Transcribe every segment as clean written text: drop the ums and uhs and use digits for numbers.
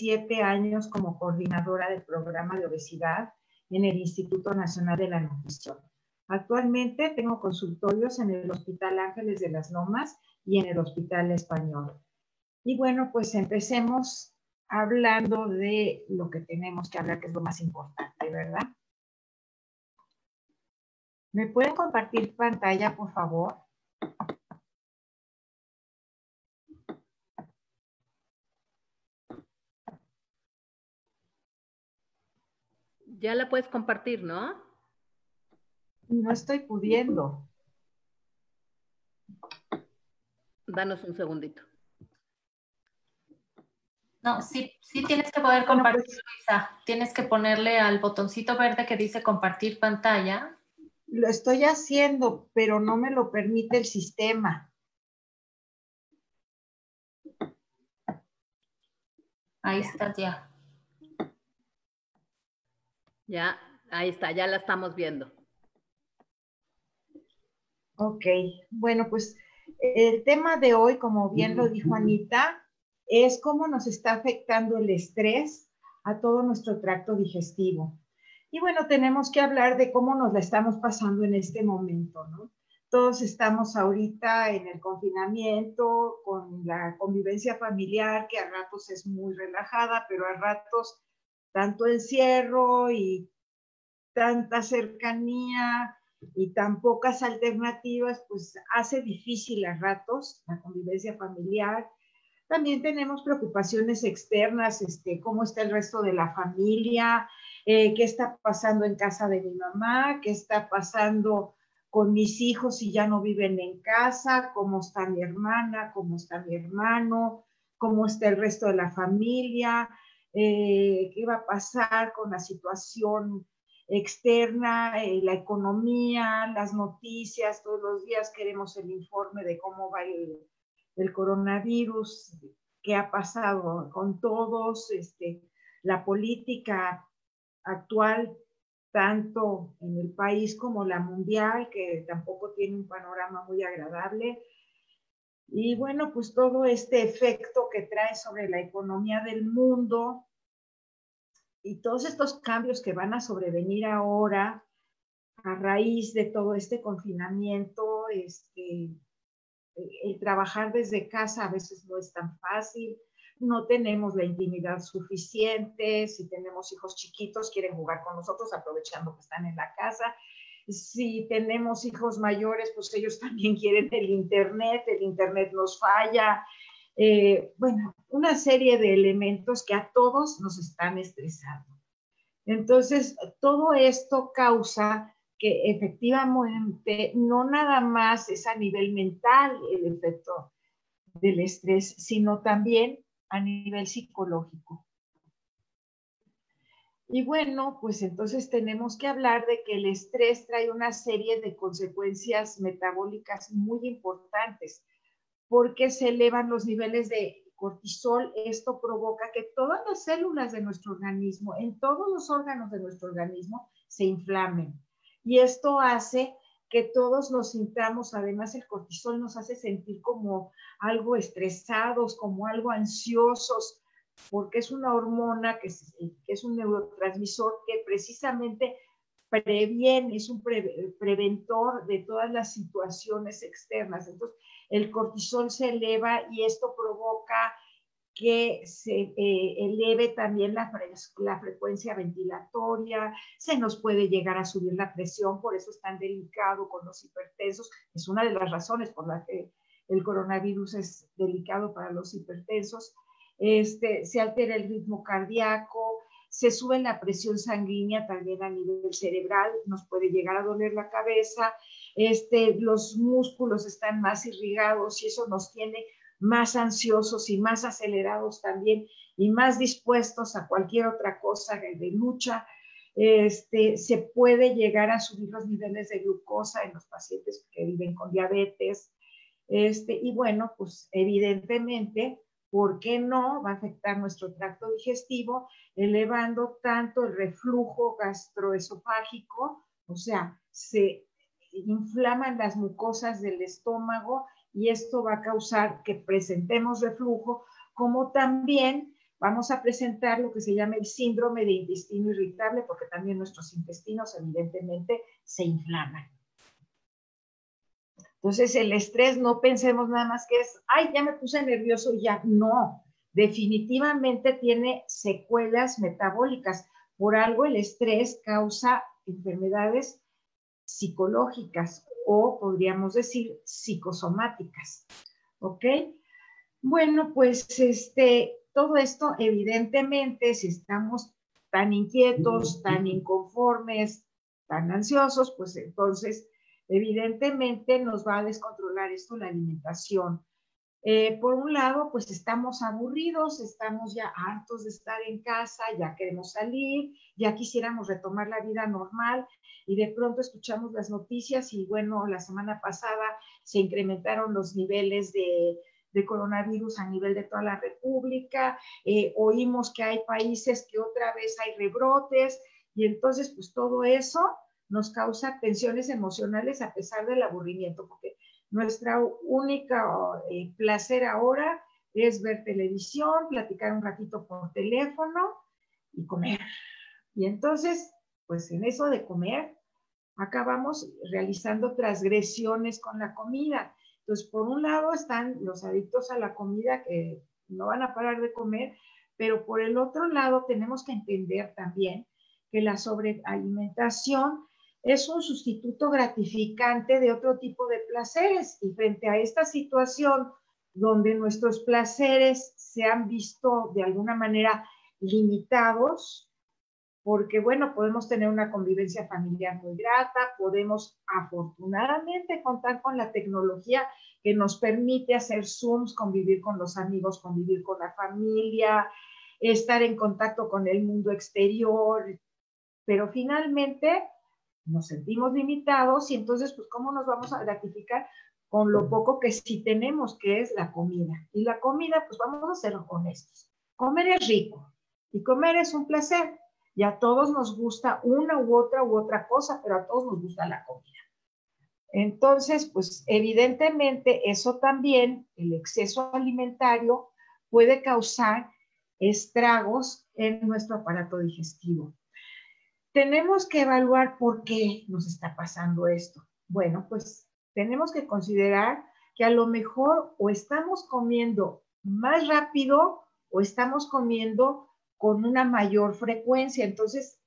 7 años como coordinadora del programa de obesidad en el Instituto Nacional de la Nutrición. Actualmente tengo consultorios en el Hospital Ángeles de las Lomas y en el Hospital Español. Y bueno, pues empecemos hablando de lo que tenemos que hablar, que es lo más importante, ¿verdad? ¿Me pueden compartir pantalla, por favor? Ya la puedes compartir, ¿no? No estoy pudiendo. Danos un segundito. No, sí tienes que poder compartir, Luisa. Tienes que ponerle al botoncito verde que dice compartir pantalla. Lo estoy haciendo, pero no me lo permite el sistema. Ahí está ya. Ya, ahí está, ya la estamos viendo. Ok, bueno, pues el tema de hoy, como bien lo dijo Anita, es cómo nos está afectando el estrés a todo nuestro tracto digestivo. Y bueno, tenemos que hablar de cómo nos la estamos pasando en este momento, ¿no? Todos estamos ahorita en el confinamiento, con la convivencia familiar, que a ratos es muy relajada, pero a ratos tanto encierro y tanta cercanía y tan pocas alternativas, pues hace difícil a ratos la convivencia familiar. También tenemos preocupaciones externas, cómo está el resto de la familia, qué está pasando en casa de mi mamá, qué está pasando con mis hijos si ya no viven en casa, cómo está mi hermana, cómo está mi hermano, cómo está el resto de la familia, qué va a pasar con la situación externa, la economía, las noticias. Todos los días queremos el informe de cómo va el coronavirus, qué ha pasado con todos, la política actual, tanto en el país como la mundial, que tampoco tiene un panorama muy agradable. Y bueno, pues todo este efecto que trae sobre la economía del mundo y todos estos cambios que van a sobrevenir ahora a raíz de todo este confinamiento, el trabajar desde casa a veces no es tan fácil, no tenemos la intimidad suficiente, si tenemos hijos chiquitos quieren jugar con nosotros aprovechando que están en la casa, si tenemos hijos mayores pues ellos también quieren el internet nos falla, bueno, una serie de elementos que a todos nos están estresando. Entonces, todo esto causa que efectivamente no nada más es a nivel mental el efecto del estrés, sino también a nivel psicológico. Y bueno, pues entonces tenemos que hablar de que el estrés trae una serie de consecuencias metabólicas muy importantes, porque se elevan los niveles de cortisol. Esto provoca que todas las células de nuestro organismo, en todos los órganos de nuestro organismo, se inflamen. Y esto hace que todos nos sintamos, además el cortisol nos hace sentir como algo estresados, como algo ansiosos, porque es una hormona que es un neurotransmisor que precisamente previene, es un preventor de todas las situaciones externas. Entonces, el cortisol se eleva y esto provoca que se eleve también la frecuencia ventilatoria, se nos puede llegar a subir la presión, por eso es tan delicado con los hipertensos. Es una de las razones por las que el coronavirus es delicado para los hipertensos. Se altera el ritmo cardíaco, se sube la presión sanguínea también a nivel cerebral, nos puede llegar a doler la cabeza, los músculos están más irrigados y eso nos tiene más ansiosos y más acelerados también y más dispuestos a cualquier otra cosa de lucha. Se puede llegar a subir los niveles de glucosa en los pacientes que viven con diabetes. Y bueno, pues evidentemente, ¿por qué no? Va a afectar nuestro tracto digestivo, elevando tanto el reflujo gastroesofágico, o sea, se inflaman las mucosas del estómago y esto va a causar que presentemos reflujo, como también vamos a presentar lo que se llama el síndrome de intestino irritable, porque también nuestros intestinos evidentemente se inflaman. Entonces, el estrés, no pensemos nada más que es, ay, ya me puse nervioso y ya. No, definitivamente tiene secuelas metabólicas. Por algo el estrés causa enfermedades psicológicas o podríamos decir psicosomáticas. ¿Ok? Bueno, pues todo esto evidentemente, si estamos tan inquietos, tan inconformes, tan ansiosos, pues entonces evidentemente nos va a descontrolar esto la alimentación. Por un lado, pues estamos aburridos, estamos ya hartos de estar en casa, ya queremos salir, ya quisiéramos retomar la vida normal y de pronto escuchamos las noticias y bueno, la semana pasada se incrementaron los niveles de coronavirus a nivel de toda la República, oímos que hay países que otra vez hay rebrotes y entonces pues todo eso nos causa tensiones emocionales a pesar del aburrimiento, porque nuestra única placer ahora es ver televisión, platicar un ratito por teléfono y comer. Y entonces, pues en eso de comer, acabamos realizando transgresiones con la comida. Entonces, por un lado están los adictos a la comida que no van a parar de comer, pero por el otro lado tenemos que entender también que la sobrealimentación es un sustituto gratificante de otro tipo de placeres y frente a esta situación donde nuestros placeres se han visto de alguna manera limitados, porque bueno, podemos tener una convivencia familiar muy grata, podemos afortunadamente contar con la tecnología que nos permite hacer Zooms, convivir con los amigos, convivir con la familia, estar en contacto con el mundo exterior, pero finalmente nos sentimos limitados y entonces, pues, ¿cómo nos vamos a gratificar? Con lo poco que sí tenemos, que es la comida. Y la comida, pues vamos a ser honestos. Comer es rico y comer es un placer. Y a todos nos gusta una u otra cosa, pero a todos nos gusta la comida. Entonces, pues evidentemente eso también, el exceso alimentario, puede causar estragos en nuestro aparato digestivo. Tenemos que evaluar por qué nos está pasando esto. Bueno, pues tenemos que considerar que a lo mejor o estamos comiendo más rápido o estamos comiendo con una mayor frecuencia. Entonces,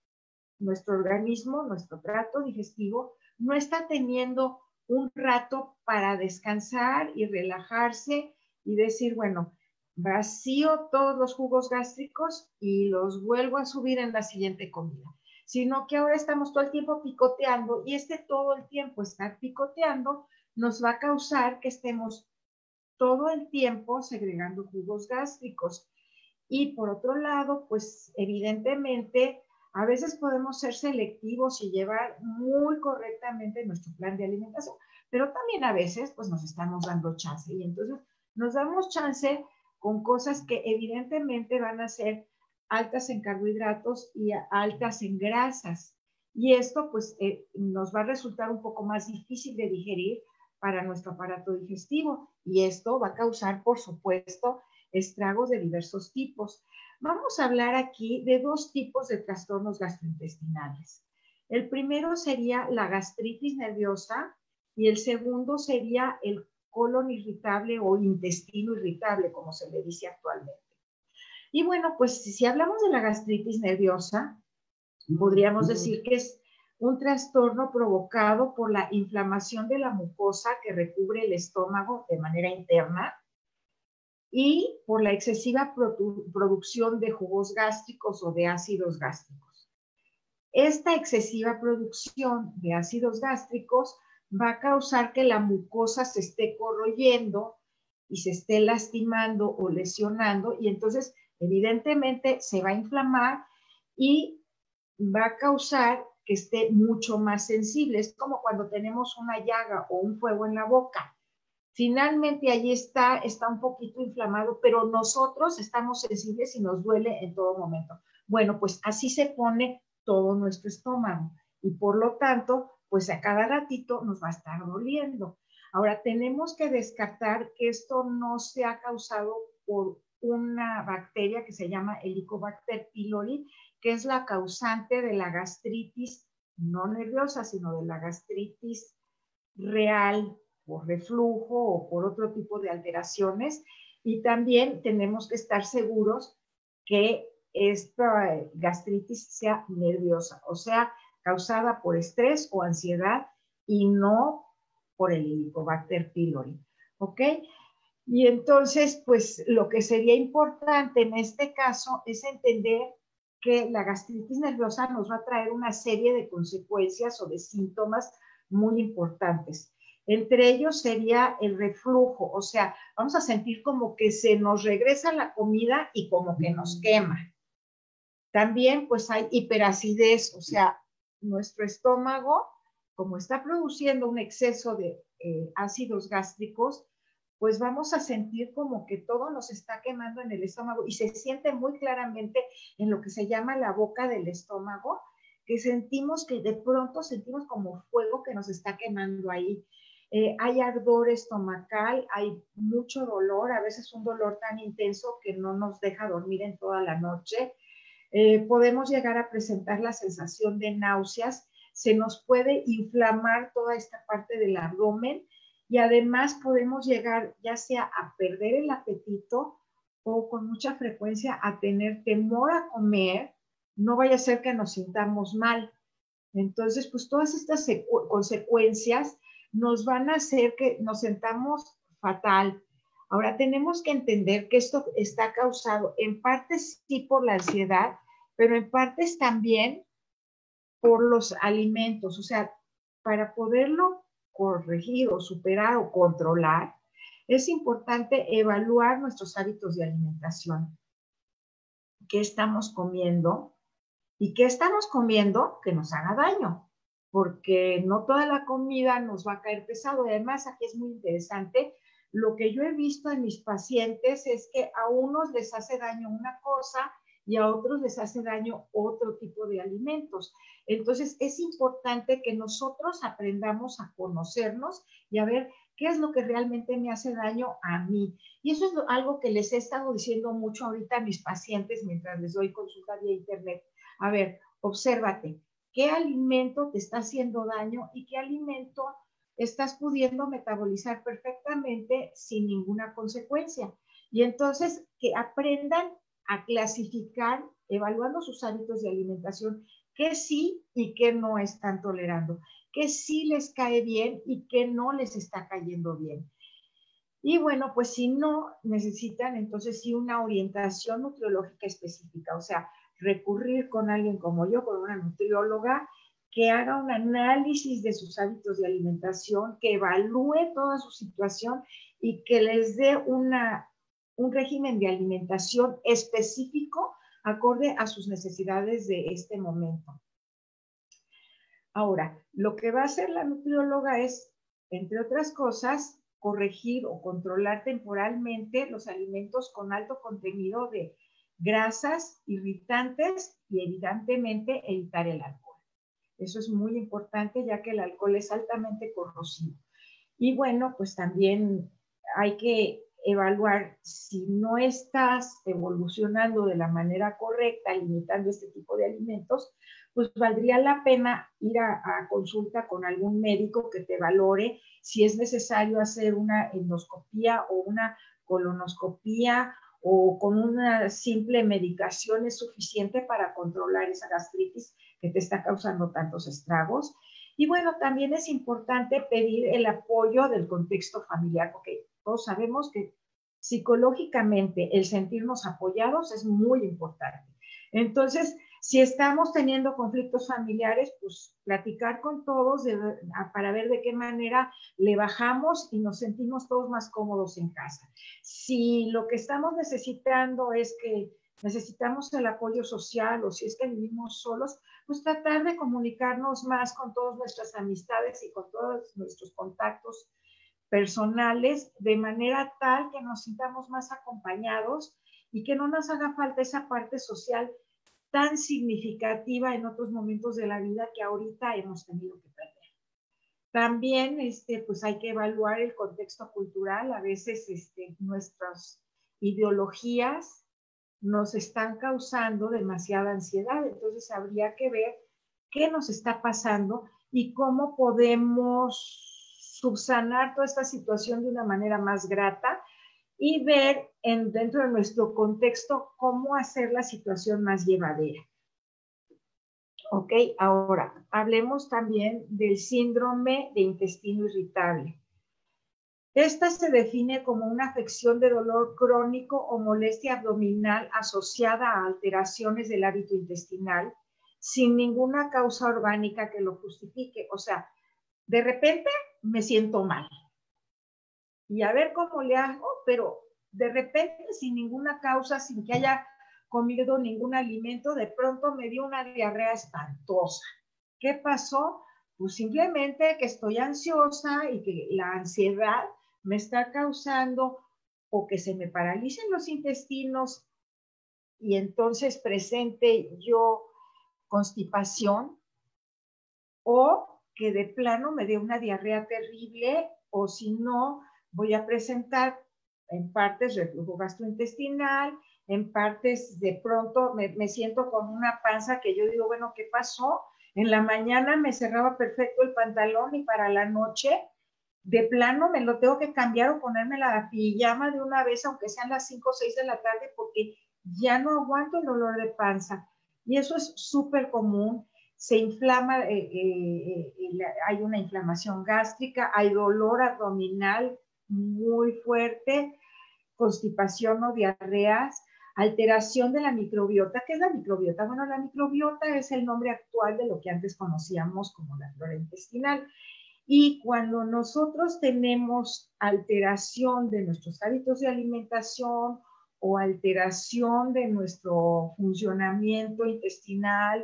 nuestro organismo, nuestro trato digestivo, no está teniendo un rato para descansar y relajarse y decir, bueno, vacío todos los jugos gástricos y los vuelvo a subir en la siguiente comida, sino que ahora estamos todo el tiempo picoteando y todo el tiempo estar picoteando nos va a causar que estemos todo el tiempo segregando jugos gástricos. Y por otro lado, pues evidentemente a veces podemos ser selectivos y llevar muy correctamente nuestro plan de alimentación, pero también a veces pues nos estamos dando chance y entonces nos damos chance con cosas que evidentemente van a ser altas en carbohidratos y altas en grasas. Y esto pues nos va a resultar un poco más difícil de digerir para nuestro aparato digestivo y esto va a causar, por supuesto, estragos de diversos tipos. Vamos a hablar aquí de dos tipos de trastornos gastrointestinales. El primero sería la gastritis nerviosa y el segundo sería el colon irritable o intestino irritable, como se le dice actualmente. Y bueno, pues si hablamos de la gastritis nerviosa, podríamos decir que es un trastorno provocado por la inflamación de la mucosa que recubre el estómago de manera interna y por la excesiva producción de jugos gástricos o de ácidos gástricos. Esta excesiva producción de ácidos gástricos va a causar que la mucosa se esté corroyendo y se esté lastimando o lesionando y entonces evidentemente se va a inflamar y va a causar que esté mucho más sensible. Es como cuando tenemos una llaga o un fuego en la boca. Finalmente allí está un poquito inflamado, pero nosotros estamos sensibles y nos duele en todo momento. Bueno, pues así se pone todo nuestro estómago y por lo tanto, pues a cada ratito nos va a estar doliendo. Ahora, tenemos que descartar que esto no se ha causado por una bacteria que se llama Helicobacter pylori, que es la causante de la gastritis no nerviosa, sino de la gastritis real por reflujo o por otro tipo de alteraciones. Y también tenemos que estar seguros que esta gastritis sea nerviosa, o sea, causada por estrés o ansiedad y no por el Helicobacter pylori. ¿Ok? Y entonces, pues lo que sería importante en este caso es entender que la gastritis nerviosa nos va a traer una serie de consecuencias o de síntomas muy importantes. Entre ellos sería el reflujo, o sea, vamos a sentir como que se nos regresa la comida y como que nos quema. También pues hay hiperacidez, o sea, nuestro estómago, como está produciendo un exceso de ácidos gástricos, pues vamos a sentir como que todo nos está quemando en el estómago y se siente muy claramente en lo que se llama la boca del estómago, que sentimos que de pronto sentimos como fuego que nos está quemando ahí. Hay ardor estomacal, hay mucho dolor, a veces un dolor tan intenso que no nos deja dormir en toda la noche. Podemos llegar a presentar la sensación de náuseas, se nos puede inflamar toda esta parte del abdomen y además podemos llegar ya sea a perder el apetito o con mucha frecuencia a tener temor a comer, no vaya a ser que nos sintamos mal. Entonces, pues todas estas consecuencias nos van a hacer que nos sentamos fatal. Ahora, tenemos que entender que esto está causado en parte sí por la ansiedad, pero en partes también por los alimentos. O sea, para poderlo corregir o superar o controlar, es importante evaluar nuestros hábitos de alimentación. ¿Qué estamos comiendo? ¿Y qué estamos comiendo que nos haga daño? Porque no toda la comida nos va a caer pesado. Además, aquí es muy interesante, lo que yo he visto en mis pacientes es que a unos les hace daño una cosa y a otros les hace daño otro tipo de alimentos. Entonces, es importante que nosotros aprendamos a conocernos y a ver qué es lo que realmente me hace daño a mí. Y eso es algo que les he estado diciendo mucho ahorita a mis pacientes mientras les doy consulta vía internet. A ver, obsérvate, ¿qué alimento te está haciendo daño y qué alimento estás pudiendo metabolizar perfectamente sin ninguna consecuencia? Y entonces que aprendan a clasificar, evaluando sus hábitos de alimentación, qué sí y qué no están tolerando, qué sí les cae bien y qué no les está cayendo bien. Y bueno, pues si no, necesitan entonces sí una orientación nutriológica específica, o sea, recurrir con alguien como yo, con una nutrióloga, que haga un análisis de sus hábitos de alimentación, que evalúe toda su situación y que les dé un régimen de alimentación específico acorde a sus necesidades de este momento. Ahora, lo que va a hacer la nutrióloga es, entre otras cosas, corregir o controlar temporalmente los alimentos con alto contenido de grasas, irritantes y evidentemente evitar el alcohol. Eso es muy importante ya que el alcohol es altamente corrosivo. Y bueno, pues también hay que evaluar si no estás evolucionando de la manera correcta, limitando este tipo de alimentos, pues valdría la pena ir a consulta con algún médico que te valore si es necesario hacer una endoscopía o una colonoscopía o con una simple medicación es suficiente para controlar esa gastritis que te está causando tantos estragos. Y bueno, también es importante pedir el apoyo del contexto familiar, porque todos sabemos que psicológicamente el sentirnos apoyados es muy importante. Entonces, si estamos teniendo conflictos familiares, pues platicar con todos para ver de qué manera le bajamos y nos sentimos todos más cómodos en casa. Si lo que estamos necesitando es que necesitamos el apoyo social o si es que vivimos solos, pues tratar de comunicarnos más con todas nuestras amistades y con todos nuestros contactos personales de manera tal que nos sintamos más acompañados y que no nos haga falta esa parte social tan significativa en otros momentos de la vida que ahorita hemos tenido que perder. También, pues hay que evaluar el contexto cultural. A veces nuestros ideologías nos están causando demasiada ansiedad. Entonces habría que ver qué nos está pasando y cómo podemos subsanar toda esta situación de una manera más grata y ver dentro de nuestro contexto cómo hacer la situación más llevadera. Ok, ahora hablemos también del síndrome de intestino irritable. Esta se define como una afección de dolor crónico o molestia abdominal asociada a alteraciones del hábito intestinal sin ninguna causa orgánica que lo justifique. O sea, de repente me siento mal. Y a ver cómo le hago, pero de repente sin ninguna causa, sin que haya comido ningún alimento, de pronto me dio una diarrea espantosa. ¿Qué pasó? Pues simplemente que estoy ansiosa y que la ansiedad me está causando o que se me paralicen los intestinos y entonces presente yo constipación o que de plano me dé una diarrea terrible o si no voy a presentar en partes reflujo gastrointestinal, en partes de pronto me siento con una panza que yo digo, bueno, ¿qué pasó? En la mañana me cerraba perfecto el pantalón y para la noche de plano me lo tengo que cambiar o ponerme la pijama de una vez, aunque sean las 5 o 6 de la tarde, porque ya no aguanto el dolor de panza. Y eso es súper común. Se inflama, hay una inflamación gástrica, hay dolor abdominal muy fuerte, constipación o diarreas, alteración de la microbiota. ¿Qué es la microbiota? Bueno, la microbiota es el nombre actual de lo que antes conocíamos como la flora intestinal. Y cuando nosotros tenemos alteración de nuestros hábitos de alimentación o alteración de nuestro funcionamiento intestinal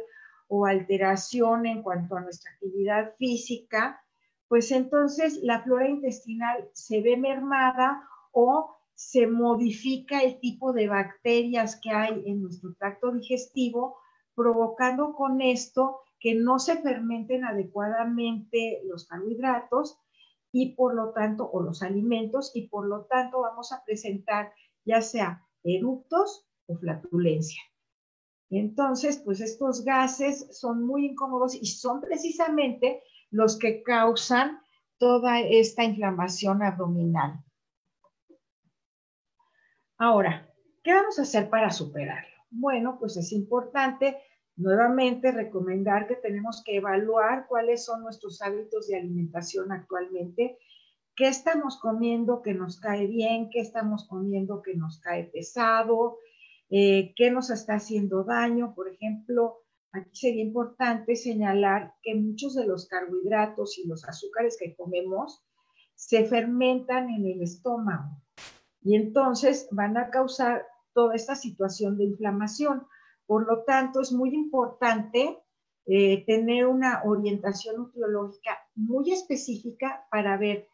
o alteración en cuanto a nuestra actividad física, pues entonces la flora intestinal se ve mermada o se modifica el tipo de bacterias que hay en nuestro tracto digestivo, provocando con esto que no se fermenten adecuadamente los carbohidratos y por lo tanto, o los alimentos, y por lo tanto vamos a presentar ya sea eructos o flatulencia. Entonces, pues estos gases son muy incómodos y son precisamente los que causan toda esta inflamación abdominal. Ahora, ¿qué vamos a hacer para superarlo? Bueno, pues es importante nuevamente recomendar que tenemos que evaluar cuáles son nuestros hábitos de alimentación actualmente, qué estamos comiendo que nos cae bien, qué estamos comiendo que nos cae pesado, qué nos está haciendo daño. Por ejemplo, aquí sería importante señalar que muchos de los carbohidratos y los azúcares que comemos se fermentan en el estómago y entonces van a causar toda esta situación de inflamación. Por lo tanto, es muy importante tener una orientación nutriológica muy específica para ver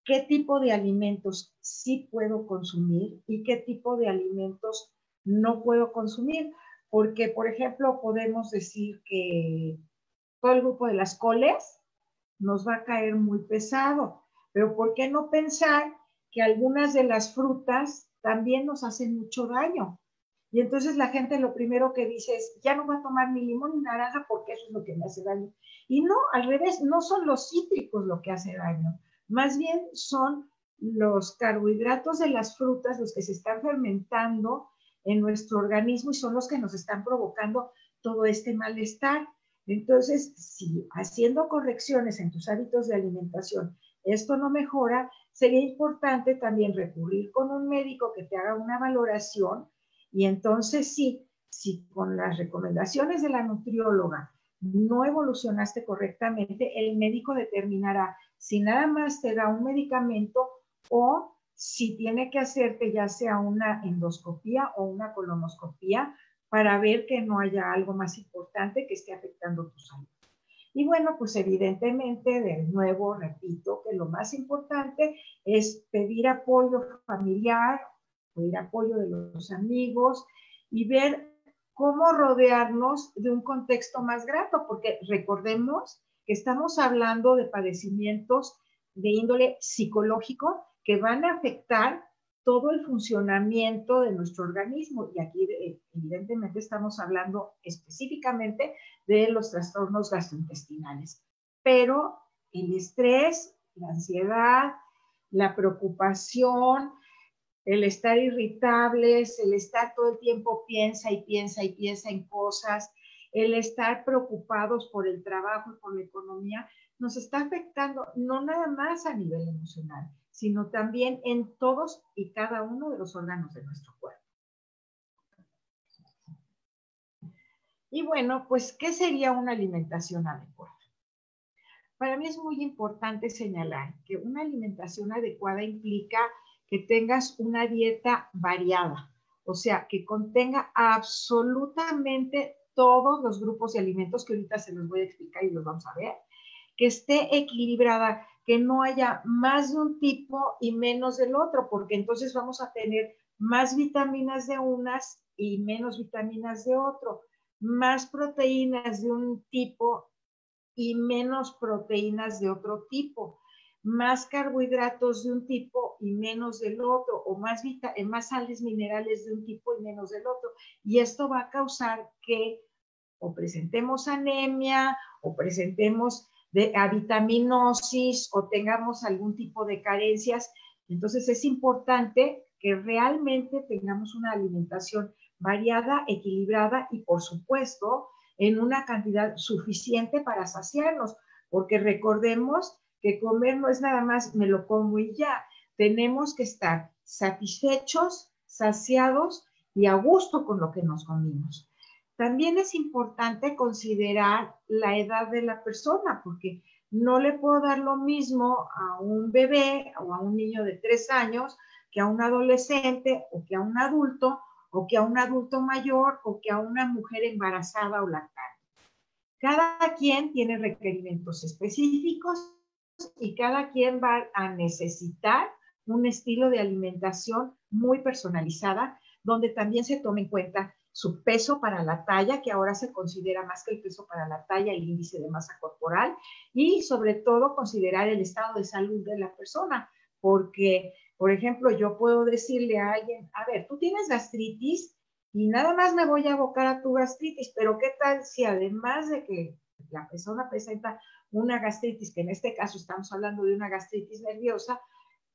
qué tipo de alimentos sí puedo consumir y qué tipo de alimentos no puedo consumir. Porque, por ejemplo, podemos decir que todo el grupo de las coles nos va a caer muy pesado, pero ¿por qué no pensar que algunas de las frutas también nos hacen mucho daño? Y entonces la gente lo primero que dice es, ya no voy a tomar ni limón ni naranja porque eso es lo que me hace daño. Y no, al revés, no son los cítricos lo que hace daño, más bien son los carbohidratos de las frutas los que se están fermentando en nuestro organismo y son los que nos están provocando todo este malestar. Entonces, si haciendo correcciones en tus hábitos de alimentación esto no mejora, sería importante también recurrir con un médico que te haga una valoración y entonces sí, si con las recomendaciones de la nutrióloga no evolucionaste correctamente, el médico determinará si nada más te da un medicamento o si tiene que hacerte ya sea una endoscopía o una colonoscopía para ver que no haya algo más importante que esté afectando tu salud. Y bueno, pues evidentemente, de nuevo, repito que lo más importante es pedir apoyo familiar, pedir apoyo de los amigos y ver cómo rodearnos de un contexto más grato, porque recordemos que estamos hablando de padecimientos de índole psicológico que van a afectar todo el funcionamiento de nuestro organismo. Y aquí evidentemente estamos hablando específicamente de los trastornos gastrointestinales. Pero el estrés, la ansiedad, la preocupación, el estar irritables, el estar todo el tiempo piensa y piensa y piensa en cosas, el estar preocupados por el trabajo y por la economía, nos está afectando no nada más a nivel emocional, sino también en todos y cada uno de los órganos de nuestro cuerpo. Y bueno, pues, ¿qué sería una alimentación adecuada? Para mí es muy importante señalar que una alimentación adecuada implica que tengas una dieta variada, o sea, que contenga absolutamente todos los grupos de alimentos que ahorita se los voy a explicar y los vamos a ver, que esté equilibrada, que no haya más de un tipo y menos del otro, porque entonces vamos a tener más vitaminas de unas y menos vitaminas de otro, más proteínas de un tipo y menos proteínas de otro tipo, más carbohidratos de un tipo y menos del otro, o más sales minerales de un tipo y menos del otro. Y esto va a causar que o presentemos anemia, o presentemos vitaminosis, o tengamos algún tipo de carencias. Entonces es importante que realmente tengamos una alimentación variada, equilibrada y, por supuesto, en una cantidad suficiente para saciarnos, porque recordemos que comer no es nada más me lo como y ya. Tenemos que estar satisfechos, saciados y a gusto con lo que nos comimos. También es importante considerar la edad de la persona, porque no le puedo dar lo mismo a un bebé o a un niño de 3 años que a un adolescente o que a un adulto o que a un adulto mayor o que a una mujer embarazada o lactante. Cada quien tiene requerimientos específicos y cada quien va a necesitar un estilo de alimentación muy personalizada, donde también se tome en cuenta su peso para la talla, que ahora se considera más que el peso para la talla, el índice de masa corporal, y sobre todo considerar el estado de salud de la persona, porque, por ejemplo, yo puedo decirle a alguien, a ver, tú tienes gastritis y nada más me voy a abocar a tu gastritis, pero ¿qué tal si además de que la persona presenta una gastritis, que en este caso estamos hablando de una gastritis nerviosa,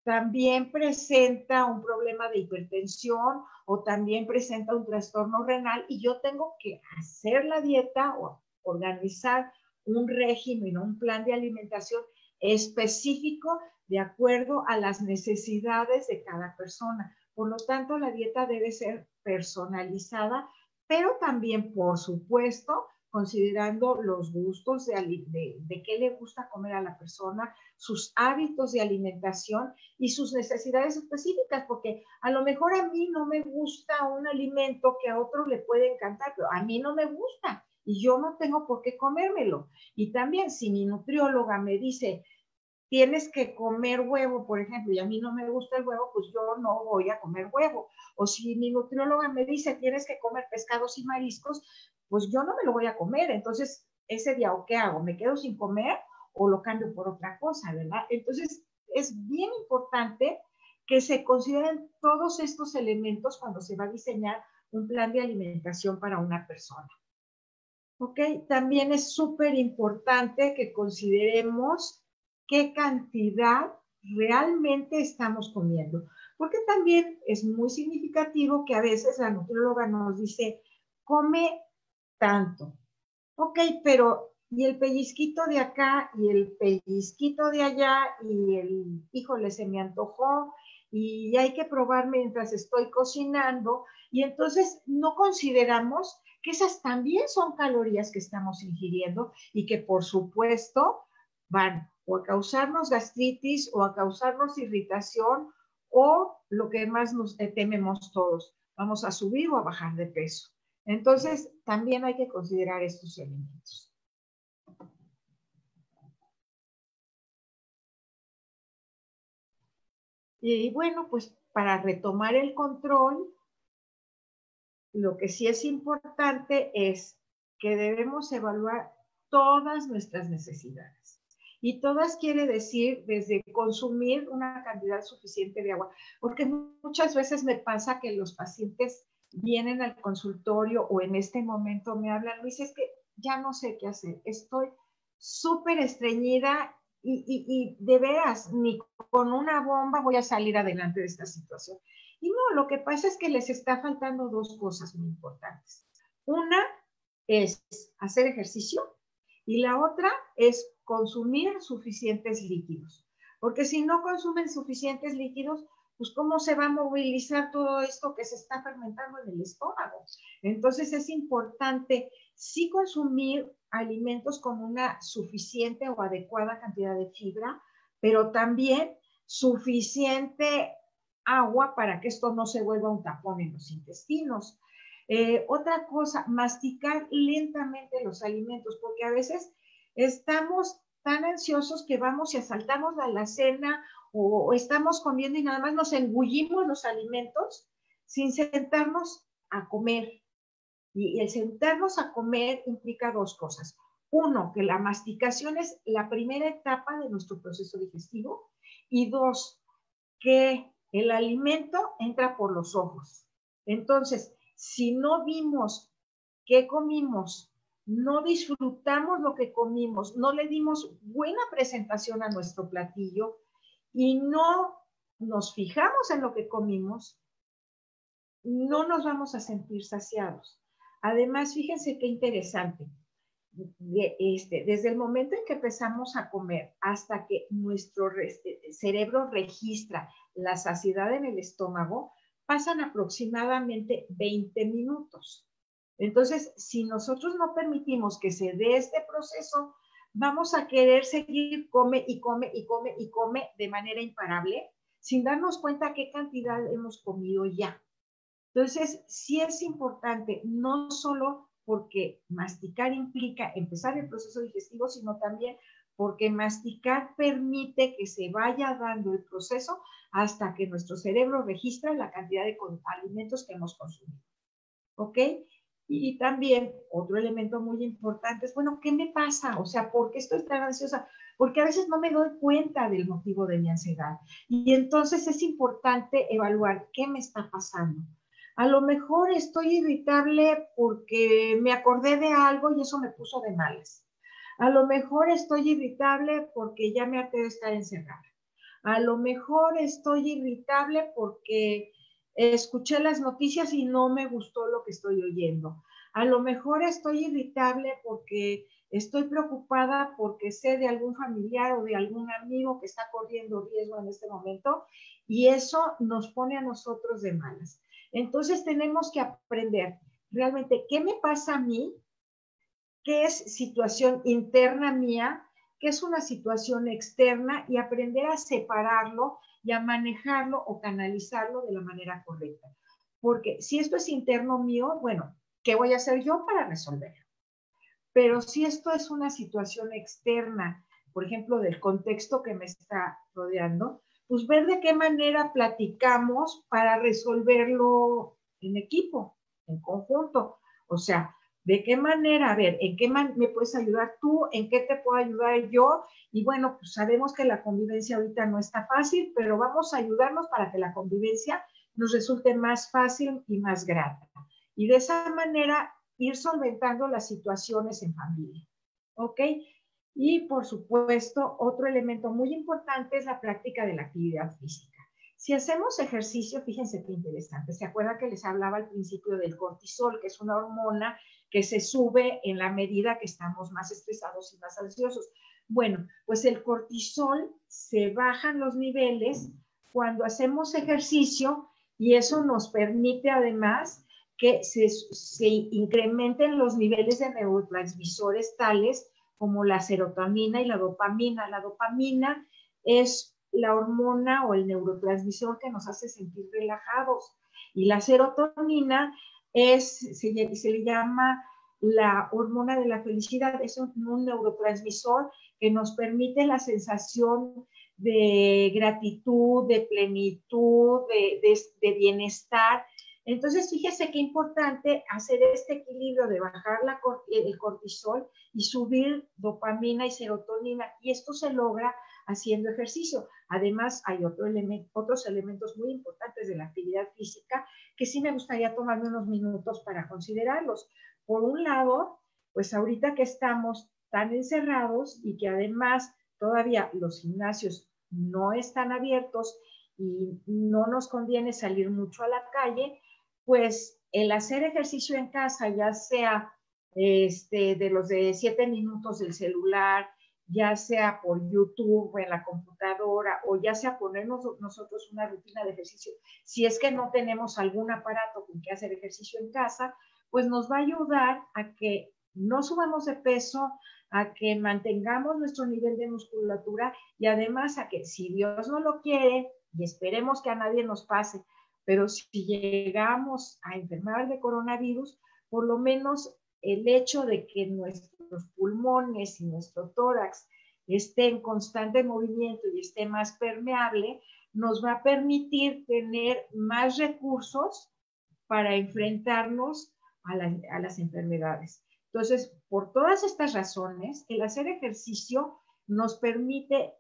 también presenta un problema de hipertensión o también presenta un trastorno renal y yo tengo que hacer la dieta o organizar un régimen o un plan de alimentación específico de acuerdo a las necesidades de cada persona? Por lo tanto, la dieta debe ser personalizada, pero también, por supuesto, considerando los gustos de qué le gusta comer a la persona, sus hábitos de alimentación y sus necesidades específicas, porque a lo mejor a mí no me gusta un alimento que a otro le puede encantar, pero a mí no me gusta y yo no tengo por qué comérmelo. Y también si mi nutrióloga me dice, tienes que comer huevo, por ejemplo, y a mí no me gusta el huevo, pues yo no voy a comer huevo. O si mi nutrióloga me dice, tienes que comer pescados y mariscos, pues yo no me lo voy a comer. Entonces, ese día, ¿o qué hago? ¿Me quedo sin comer o lo cambio por otra cosa, verdad? Entonces, es bien importante que se consideren todos estos elementos cuando se va a diseñar un plan de alimentación para una persona. ¿Ok? También es súper importante que consideremos qué cantidad realmente estamos comiendo, porque también es muy significativo que a veces la nutrióloga nos dice, come tanto. Ok, pero y el pellizquito de acá y el pellizquito de allá y el, híjole, se me antojó y hay que probar mientras estoy cocinando y entonces no consideramos que esas también son calorías que estamos ingiriendo y que por supuesto van o a causarnos gastritis o a causarnos irritación o lo que más nos tememos todos, vamos a subir o a bajar de peso. Entonces, también hay que considerar estos elementos. Y bueno, pues para retomar el control, lo que sí es importante es que debemos evaluar todas nuestras necesidades. Y todas quiere decir desde consumir una cantidad suficiente de agua, porque muchas veces me pasa que los pacientes vienen al consultorio o en este momento me hablan, Luis, es que ya no sé qué hacer, estoy súper estreñida y de veras, ni con una bomba voy a salir adelante de esta situación. Y no, lo que pasa es que les está faltando dos cosas muy importantes. Una es hacer ejercicio y la otra es consumir suficientes líquidos. Porque si no consumen suficientes líquidos, pues cómo se va a movilizar todo esto que se está fermentando en el estómago. Entonces es importante sí consumir alimentos con una suficiente o adecuada cantidad de fibra, pero también suficiente agua para que esto no se vuelva un tapón en los intestinos. Otra cosa, masticar lentamente los alimentos, porque a veces estamos tan ansiosos que vamos y asaltamos la alacena o estamos comiendo y nada más nos engullimos los alimentos sin sentarnos a comer. Y el sentarnos a comer implica dos cosas. Uno, que la masticación es la primera etapa de nuestro proceso digestivo. Y dos, que el alimento entra por los ojos. Entonces, si no vimos qué comimos, no disfrutamos lo que comimos, no le dimos buena presentación a nuestro platillo y no nos fijamos en lo que comimos, no nos vamos a sentir saciados. Además, fíjense qué interesante. Desde el momento en que empezamos a comer hasta que nuestro cerebro registra la saciedad en el estómago, pasan aproximadamente 20 minutos. Entonces, si nosotros no permitimos que se dé este proceso, vamos a querer seguir come y come y come y come de manera imparable, sin darnos cuenta qué cantidad hemos comido ya. Entonces, sí es importante, no solo porque masticar implica empezar el proceso digestivo, sino también porque masticar permite que se vaya dando el proceso hasta que nuestro cerebro registra la cantidad de alimentos que hemos consumido. ¿Ok? Y también otro elemento muy importante es, bueno, ¿qué me pasa? O sea, ¿por qué estoy tan ansiosa? Porque a veces no me doy cuenta del motivo de mi ansiedad. Y entonces es importante evaluar qué me está pasando. A lo mejor estoy irritable porque me acordé de algo y eso me puso de malas. A lo mejor estoy irritable porque ya me harté de estar encerrada. A lo mejor estoy irritable porque escuché las noticias y no me gustó lo que estoy oyendo. A lo mejor estoy irritable porque estoy preocupada porque sé de algún familiar o de algún amigo que está corriendo riesgo en este momento y eso nos pone a nosotros de malas. Entonces tenemos que aprender realmente qué me pasa a mí, qué es situación interna mía, qué es una situación externa y aprender a separarlo y a manejarlo o canalizarlo de la manera correcta. Porque si esto es interno mío, bueno, ¿qué voy a hacer yo para resolverlo? Pero si esto es una situación externa, por ejemplo, del contexto que me está rodeando, pues ver de qué manera platicamos para resolverlo en equipo, en conjunto. O sea, de qué manera, a ver, ¿en qué me puedes ayudar tú? ¿En qué te puedo ayudar yo? Y bueno, pues sabemos que la convivencia ahorita no está fácil, pero vamos a ayudarnos para que la convivencia nos resulte más fácil y más grata. Y de esa manera ir solventando las situaciones en familia. ¿Ok? Y por supuesto, otro elemento muy importante es la práctica de la actividad física. Si hacemos ejercicio, fíjense qué interesante. ¿Se acuerdan que les hablaba al principio del cortisol, que es una hormona que se sube en la medida que estamos más estresados y más ansiosos? Bueno, pues el cortisol se bajan los niveles cuando hacemos ejercicio y eso nos permite además que se incrementen los niveles de neurotransmisores tales como la serotonina y la dopamina. La dopamina es la hormona o el neurotransmisor que nos hace sentir relajados. Y la serotonina se le llama la hormona de la felicidad, es un neurotransmisor que nos permite la sensación de gratitud, de plenitud, de bienestar. Entonces, fíjese qué importante hacer este equilibrio de bajar el cortisol y subir dopamina y serotonina, y esto se logra haciendo ejercicio. Además, hay otros elementos muy importantes de la actividad física que sí me gustaría tomarme unos minutos para considerarlos. Por un lado, pues ahorita que estamos tan encerrados y que además todavía los gimnasios no están abiertos y no nos conviene salir mucho a la calle, pues el hacer ejercicio en casa, ya sea de los de 7 minutos del celular, ya sea por YouTube o en la computadora, o ya sea ponernos nosotros una rutina de ejercicio, si es que no tenemos algún aparato con que hacer ejercicio en casa, pues nos va a ayudar a que no subamos de peso, a que mantengamos nuestro nivel de musculatura y además a que si Dios no lo quiere, y esperemos que a nadie nos pase, pero si llegamos a enfermar de coronavirus, por lo menos el hecho de que nuestros pulmones y nuestro tórax esté en constante movimiento y esté más permeable, nos va a permitir tener más recursos para enfrentarnos a las enfermedades. Entonces, por todas estas razones, el hacer ejercicio nos permite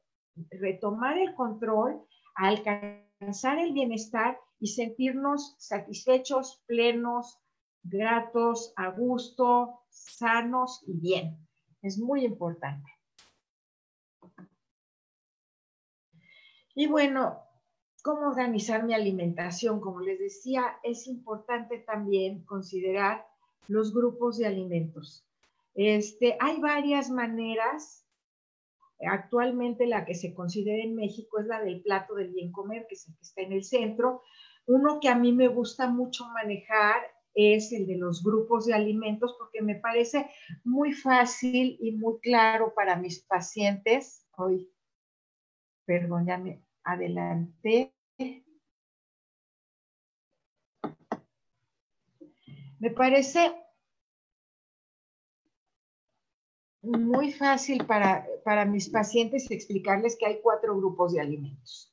retomar el control, alcanzar el bienestar y sentirnos satisfechos, plenos, gratos, a gusto, sanos y bien. Es muy importante. Y bueno, ¿cómo organizar mi alimentación? Como les decía, es importante también considerar los grupos de alimentos. Hay varias maneras. Actualmente la que se considera en México es la del plato del bien comer, que es el que está en el centro. Uno que a mí me gusta mucho manejar es el de los grupos de alimentos, porque me parece muy fácil y muy claro para mis pacientes. Hoy, perdón, ya me adelanté. Me parece muy fácil para mis pacientes explicarles que hay 4 grupos de alimentos.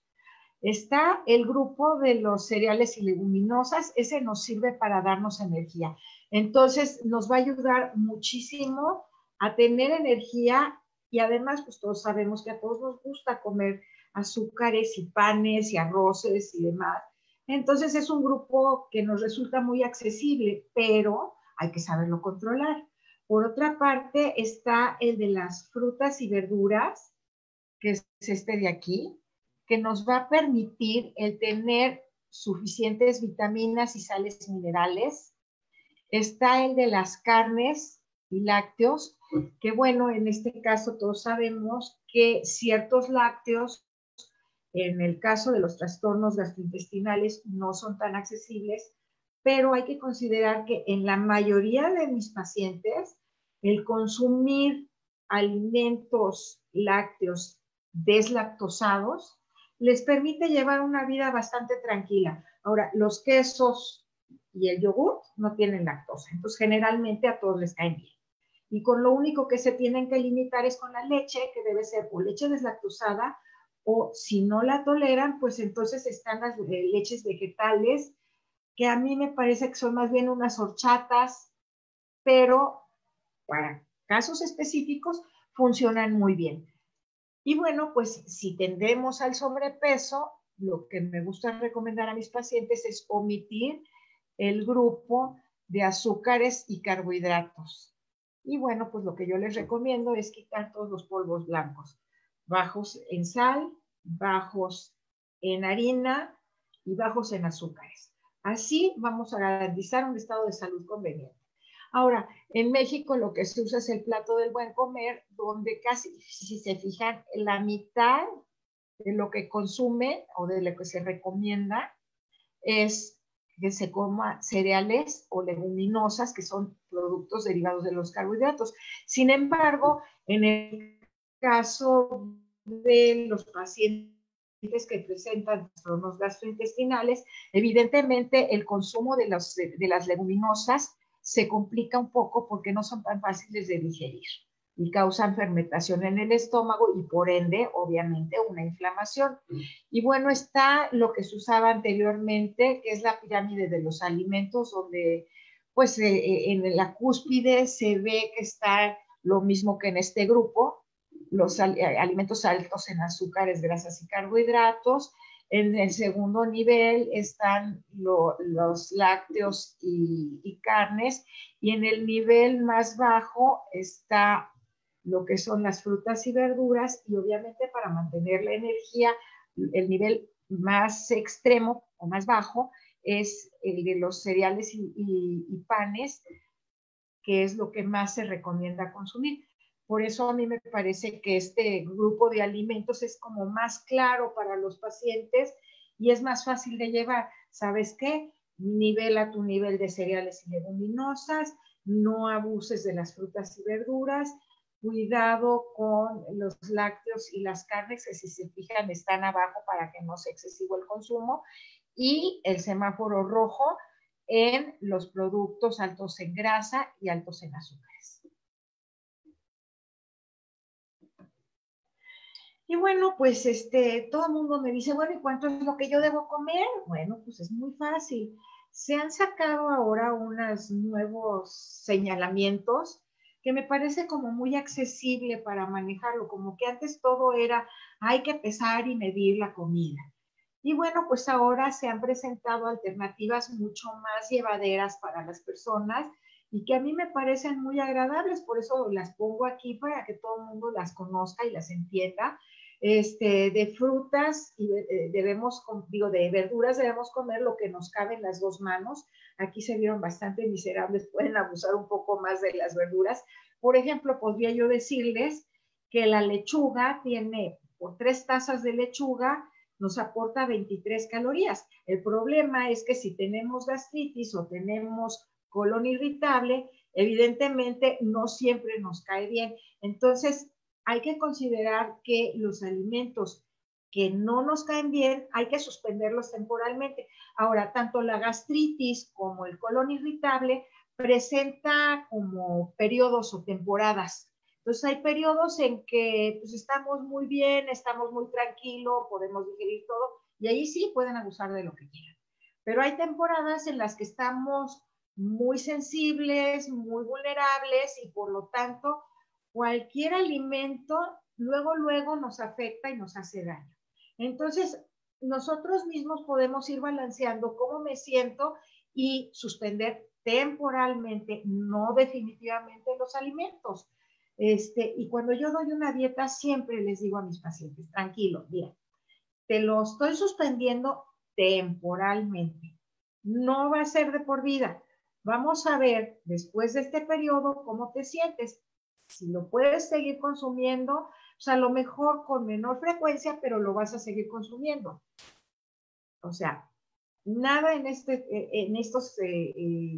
Está el grupo de los cereales y leguminosas, ese nos sirve para darnos energía. Entonces, nos va a ayudar muchísimo a tener energía y además, pues todos sabemos que a todos nos gusta comer azúcares y panes y arroces y demás. Entonces, es un grupo que nos resulta muy accesible, pero hay que saberlo controlar. Por otra parte, está el de las frutas y verduras, que es este de aquí, que nos va a permitir el tener suficientes vitaminas y sales minerales. Está el de las carnes y lácteos, que bueno, en este caso todos sabemos que ciertos lácteos, en el caso de los trastornos gastrointestinales, no son tan accesibles, pero hay que considerar que en la mayoría de mis pacientes, el consumir alimentos lácteos deslactosados les permite llevar una vida bastante tranquila. Ahora, los quesos y el yogur no tienen lactosa, entonces generalmente a todos les caen bien. Y con lo único que se tienen que limitar es con la leche, que debe ser o leche deslactosada, o si no la toleran, pues entonces están las leches vegetales, que a mí me parece que son más bien unas horchatas, pero para casos específicos funcionan muy bien. Y bueno, pues si tendemos al sobrepeso, lo que me gusta recomendar a mis pacientes es omitir el grupo de azúcares y carbohidratos. Y bueno, pues lo que yo les recomiendo es quitar todos los polvos blancos, bajos en sal, bajos en harina y bajos en azúcares. Así vamos a garantizar un estado de salud conveniente. Ahora, en México lo que se usa es el plato del buen comer, donde casi, si se fijan, la mitad de lo que consume o de lo que se recomienda es que se coma cereales o leguminosas, que son productos derivados de los carbohidratos. Sin embargo, en el caso de los pacientes que presentan trastornos gastrointestinales, evidentemente el consumo de las leguminosas se complica un poco porque no son tan fáciles de digerir. y causan fermentación en el estómago y por ende, obviamente, una inflamación. Y bueno, está lo que se usaba anteriormente, que es la pirámide de los alimentos, donde pues en la cúspide se ve que está lo mismo que en este grupo, los alimentos altos en azúcares, grasas y carbohidratos. En el segundo nivel están los lácteos y carnes, y en el nivel más bajo está lo que son las frutas y verduras, y obviamente para mantener la energía, el nivel más extremo o más bajo es el de los cereales y panes, que es lo que más se recomienda consumir. Por eso a mí me parece que este grupo de alimentos es como más claro para los pacientes y es más fácil de llevar. ¿Sabes qué? Nivela tu nivel de cereales y leguminosas, no abuses de las frutas y verduras, cuidado con los lácteos y las carnes, que si se fijan están abajo para que no sea excesivo el consumo, y el semáforo rojo en los productos altos en grasa y altos en azúcares. Y bueno, pues todo el mundo me dice, bueno, ¿y cuánto es lo que yo debo comer? Bueno, pues es muy fácil. Se han sacado ahora unos nuevos señalamientos que me parece como muy accesible para manejarlo, como que antes todo era, hay que pesar y medir la comida. Y bueno, pues ahora se han presentado alternativas mucho más llevaderas para las personas y que a mí me parecen muy agradables, por eso las pongo aquí para que todo el mundo las conozca y las entienda. De frutas y de verduras debemos comer lo que nos cabe en las dos manos. Aquí se vieron bastante miserables, pueden abusar un poco más de las verduras. Por ejemplo, podría yo decirles que la lechuga tiene, por 3 tazas de lechuga, nos aporta 23 calorías. El problema es que si tenemos gastritis o tenemos colon irritable, evidentemente no siempre nos cae bien. Entonces, hay que considerar que los alimentos que no nos caen bien, hay que suspenderlos temporalmente. Ahora, tanto la gastritis como el colon irritable presenta como periodos o temporadas. Entonces hay periodos en que pues, estamos muy bien, estamos muy tranquilos, podemos digerir todo, y ahí sí pueden abusar de lo que quieran. Pero hay temporadas en las que estamos muy sensibles, muy vulnerables, y por lo tanto cualquier alimento luego nos afecta y nos hace daño. Entonces, nosotros mismos podemos ir balanceando cómo me siento y suspender temporalmente, no definitivamente los alimentos. Y cuando yo doy una dieta, siempre les digo a mis pacientes, tranquilo, mira, te lo estoy suspendiendo temporalmente. No va a ser de por vida. Vamos a ver después de este periodo cómo te sientes. Si lo puedes seguir consumiendo, pues a lo mejor con menor frecuencia, pero lo vas a seguir consumiendo. O sea, nada en estos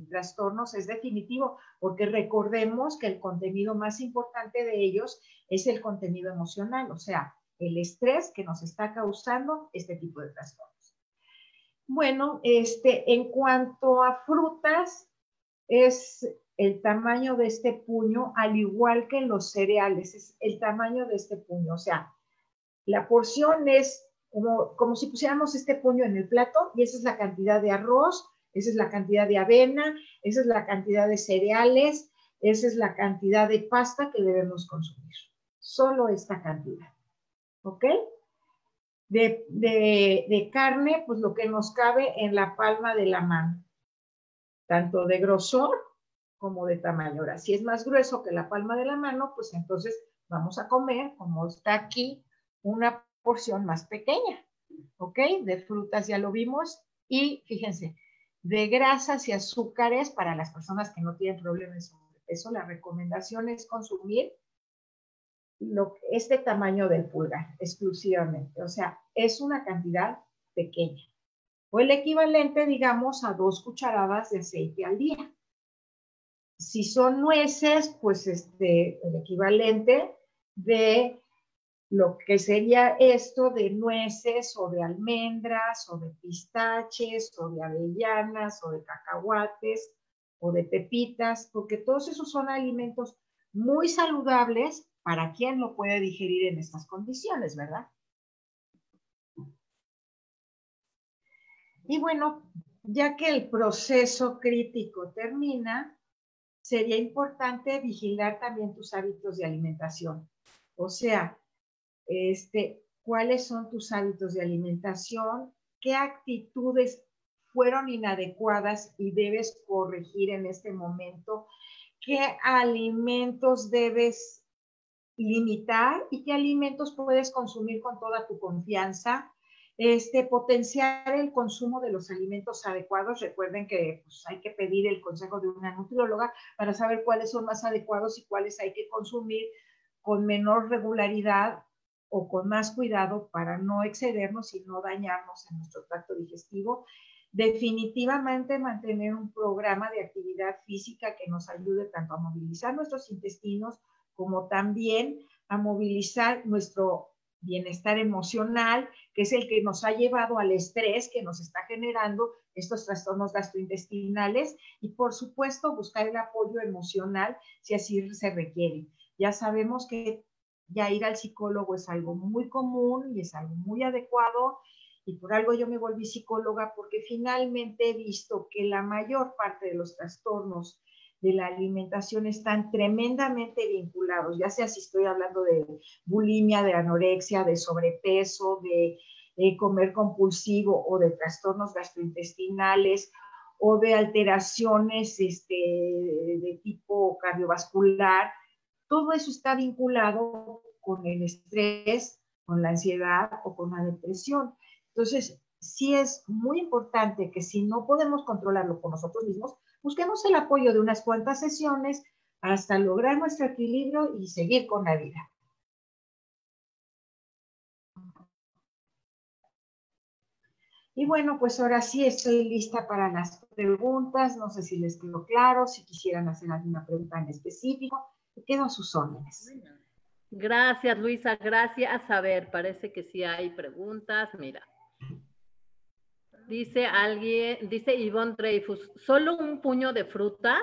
trastornos es definitivo, porque recordemos que el contenido más importante de ellos es el contenido emocional, o sea, el estrés que nos está causando este tipo de trastornos. Bueno, en cuanto a frutas, es el tamaño de este puño, al igual que en los cereales, es el tamaño de este puño, o sea, la porción es como si pusiéramos este puño en el plato, y esa es la cantidad de arroz, esa es la cantidad de avena, esa es la cantidad de cereales, esa es la cantidad de pasta que debemos consumir. Solo esta cantidad. ¿Ok? De carne, pues lo que nos cabe en la palma de la mano, tanto de grosor como de tamaño. Ahora, si es más grueso que la palma de la mano, pues entonces vamos a comer, como está aquí, una porción más pequeña, ¿ok? De frutas ya lo vimos, y fíjense, de grasas y azúcares para las personas que no tienen problemas de sobrepeso, la recomendación es consumir este tamaño del pulgar exclusivamente, o sea, es una cantidad pequeña, o el equivalente, digamos, a 2 cucharadas de aceite al día. Si son nueces, pues el equivalente de lo que sería esto de nueces o de almendras o de pistaches o de avellanas o de cacahuates o de pepitas, porque todos esos son alimentos muy saludables para quien lo puede digerir en estas condiciones, ¿verdad? Y bueno, ya que el proceso crítico termina, sería importante vigilar también tus hábitos de alimentación. O sea, ¿cuáles son tus hábitos de alimentación? ¿Qué actitudes fueron inadecuadas y debes corregir en este momento? ¿Qué alimentos debes limitar y qué alimentos puedes consumir con toda tu confianza? Potenciar el consumo de los alimentos adecuados. Recuerden que pues, hay que pedir el consejo de una nutrióloga para saber cuáles son más adecuados y cuáles hay que consumir con menor regularidad o con más cuidado para no excedernos y no dañarnos en nuestro tracto digestivo. Definitivamente mantener un programa de actividad física que nos ayude tanto a movilizar nuestros intestinos como también a movilizar nuestro bienestar emocional, que es el que nos ha llevado al estrés que nos está generando estos trastornos gastrointestinales, y por supuesto buscar el apoyo emocional si así se requiere. Ya sabemos que ya ir al psicólogo es algo muy común y es algo muy adecuado, y por algo yo me volví psicóloga, porque finalmente he visto que la mayor parte de los trastornos de la alimentación están tremendamente vinculados, ya sea si estoy hablando de bulimia, de anorexia, de sobrepeso, de comer compulsivo o de trastornos gastrointestinales o de alteraciones de tipo cardiovascular. Todo eso está vinculado con el estrés, con la ansiedad o con la depresión. Entonces, sí es muy importante que si no podemos controlarlo por nosotros mismos, busquemos el apoyo de unas cuantas sesiones hasta lograr nuestro equilibrio y seguir con la vida. Y bueno, pues ahora sí estoy lista para las preguntas. No sé si les quedó claro, si quisieran hacer alguna pregunta en específico. Quedo a sus órdenes. Gracias, Luisa, gracias. A ver, parece que sí hay preguntas. Mira. Dice alguien, dice Ivonne Dreyfus, ¿solo un puño de frutas?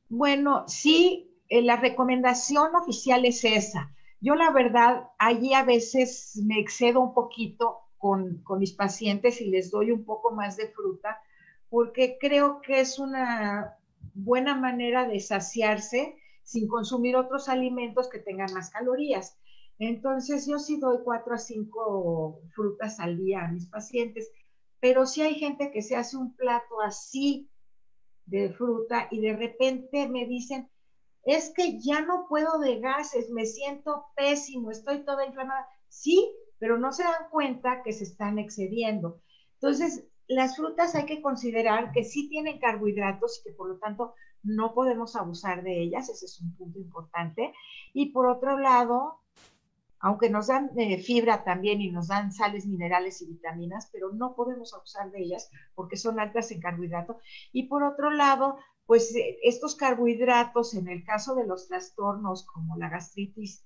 Bueno, sí, la recomendación oficial es esa. Yo la verdad, allí a veces me excedo un poquito con mis pacientes y les doy un poco más de fruta, porque creo que es una buena manera de saciarse sin consumir otros alimentos que tengan más calorías. Entonces, yo sí doy 4 a 5 frutas al día a mis pacientes, pero sí hay gente que se hace un plato así de fruta y de repente me dicen, es que ya no puedo de gases, me siento pésimo, estoy toda inflamada. Sí, pero no se dan cuenta que se están excediendo. Entonces, las frutas hay que considerar que sí tienen carbohidratos y que por lo tanto no podemos abusar de ellas, ese es un punto importante. Y por otro lado, aunque nos dan fibra también y nos dan sales minerales y vitaminas, pero no podemos abusar de ellas porque son altas en carbohidratos. Y por otro lado, pues estos carbohidratos, en el caso de los trastornos como la gastritis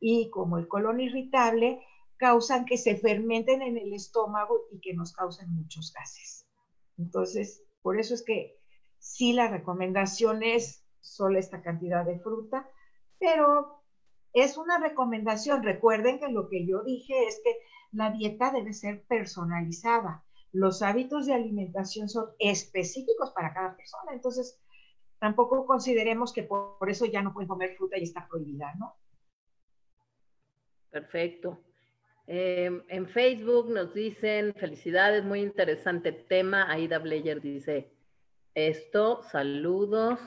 y como el colon irritable, causan que se fermenten en el estómago y que nos causen muchos gases. Entonces, por eso es que sí, la recomendación es solo esta cantidad de fruta, pero es una recomendación. Recuerden que lo que yo dije es que la dieta debe ser personalizada. Los hábitos de alimentación son específicos para cada persona. Entonces, tampoco consideremos que por eso ya no pueden comer fruta y está prohibida, ¿no? Perfecto. En Facebook nos dicen, felicidades, muy interesante tema. Aida Bleyer dice esto, saludos.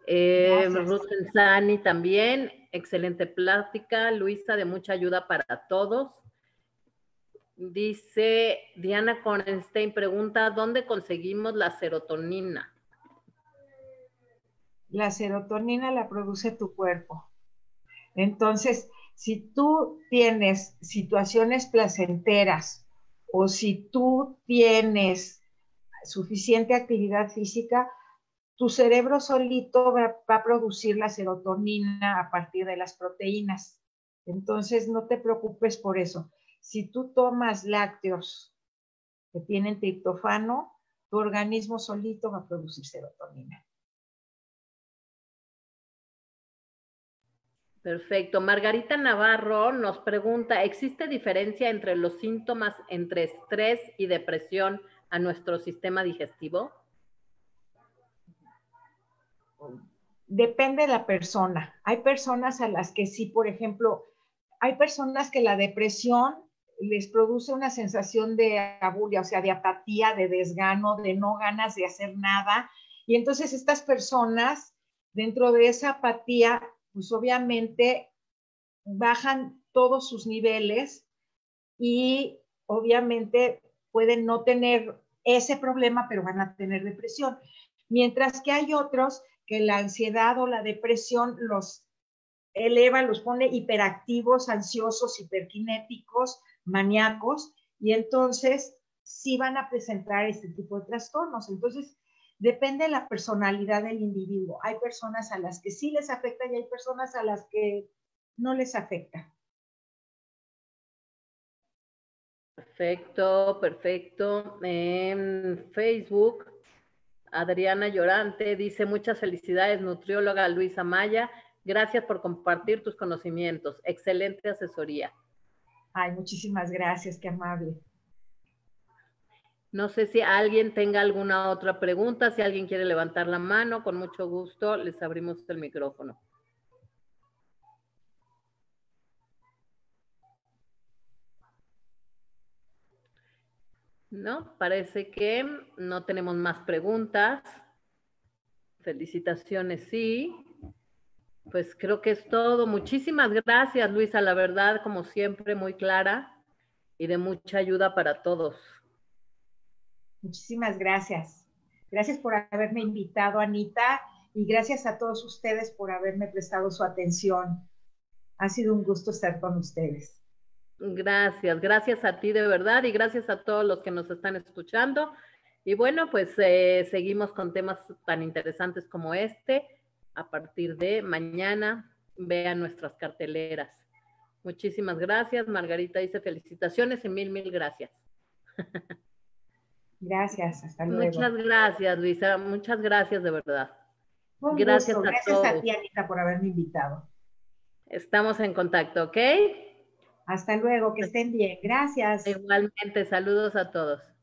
Ruth Sani también, excelente plática. Luisa, de mucha ayuda para todos. Dice Diana Kornstein, pregunta, ¿dónde conseguimos la serotonina? La serotonina la produce tu cuerpo. Entonces, si tú tienes situaciones placenteras o si tú tienes suficiente actividad física, tu cerebro solito va a producir la serotonina a partir de las proteínas. Entonces, no te preocupes por eso. Si tú tomas lácteos que tienen triptofano, tu organismo solito va a producir serotonina. Perfecto. Margarita Navarro nos pregunta, ¿existe diferencia entre los síntomas entre estrés y depresión a nuestro sistema digestivo? Depende de la persona. Hay personas a las que sí, por ejemplo, hay personas que la depresión les produce una sensación de abulia, o sea, de apatía, de desgano, de no ganas de hacer nada. Y entonces estas personas, dentro de esa apatía, pues obviamente bajan todos sus niveles y obviamente pueden no tener ese problema, pero van a tener depresión. Mientras que hay otros que la ansiedad o la depresión los eleva, los pone hiperactivos, ansiosos, hiperkinéticos, maníacos, y entonces sí van a presentar este tipo de trastornos. Entonces, depende de la personalidad del individuo. Hay personas a las que sí les afecta y hay personas a las que no les afecta. Perfecto, perfecto. En Facebook, Adriana Llorante dice, muchas felicidades, nutrióloga Luisa Maya. Gracias por compartir tus conocimientos. Excelente asesoría. Ay, muchísimas gracias, qué amable. No sé si alguien tenga alguna otra pregunta, si alguien quiere levantar la mano, con mucho gusto les abrimos el micrófono. No, parece que no tenemos más preguntas. Felicitaciones, sí. Pues creo que es todo. Muchísimas gracias, Luisa. La verdad, como siempre, muy clara y de mucha ayuda para todos. Muchísimas gracias. Gracias por haberme invitado, Anita, y gracias a todos ustedes por haberme prestado su atención. Ha sido un gusto estar con ustedes. Gracias, gracias a ti de verdad y gracias a todos los que nos están escuchando. Y bueno, pues seguimos con temas tan interesantes como este. A partir de mañana, vean nuestras carteleras. Muchísimas gracias. Margarita dice felicitaciones y mil gracias. Gracias, hasta luego. Muchas gracias, Luisa. Muchas gracias de verdad. Un gracias gusto. a Gracias todos. a ti, Anita, por haberme invitado. Estamos en contacto, ¿ok? Hasta luego, que estén bien. Gracias. Igualmente, saludos a todos.